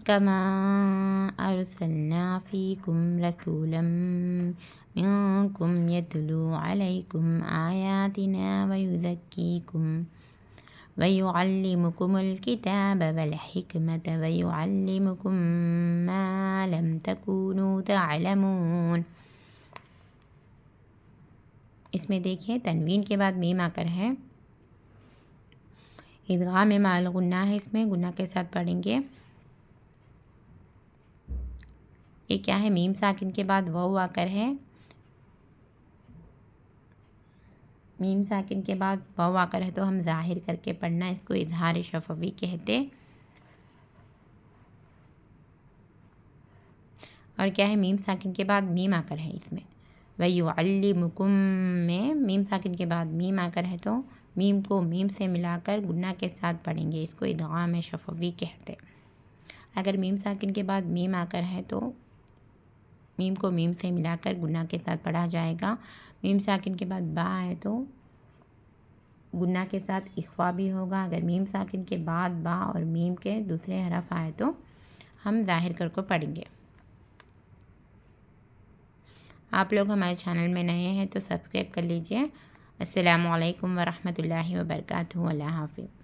कमा अरसलना फ़ीकुम रसूलन मिनकुम यतलू अलैकुम आयातिना वयुज़क्कीकुम वयुअल्लिमुकुमुल किताब वल हिकमत वयुअल्लिमुकुम मा लम तकूनू तअलमून। इसमें देखिए तनवीन के बाद मीम आकर है। इदगाम में माल गुन्ना है, इसमें गुन्ना के साथ पढ़ेंगे। ये क्या है, मीम साकिन के बाद वाव आकर है। मीम साकिन के बाद वाव आकर है तो हम जाहिर करके पढ़ना, इसको इजहार शफवी कहते। और क्या है, मीम साकिन के बाद मीम आकर है इसमें। वयुअल्लिमुकुम में मीम साकिन के बाद मीम आकर है तो मीम को मीम से मिलाकर गुन्ना के साथ पढ़ेंगे, इसको इदगाम शफवी कहते। अगर मीम साकिन के बाद मीम आकर है तो मीम को मीम से मिलाकर गुन्ना के साथ पढ़ा जाएगा। मीम साकिन के बाद बा है तो गुन्ना के साथ इख्फा भी होगा। अगर मीम साकिन के बाद बा और मीम के दूसरे हरफ आए तो हम जाहिर करके पढ़ेंगे। आप लोग हमारे चैनल में नए हैं तो सब्सक्राइब कर लीजिए। अस्सलामु अलैकुम वरहमतुल्लाहि वबरकातुहू। अल्लाह हाफ़िज़।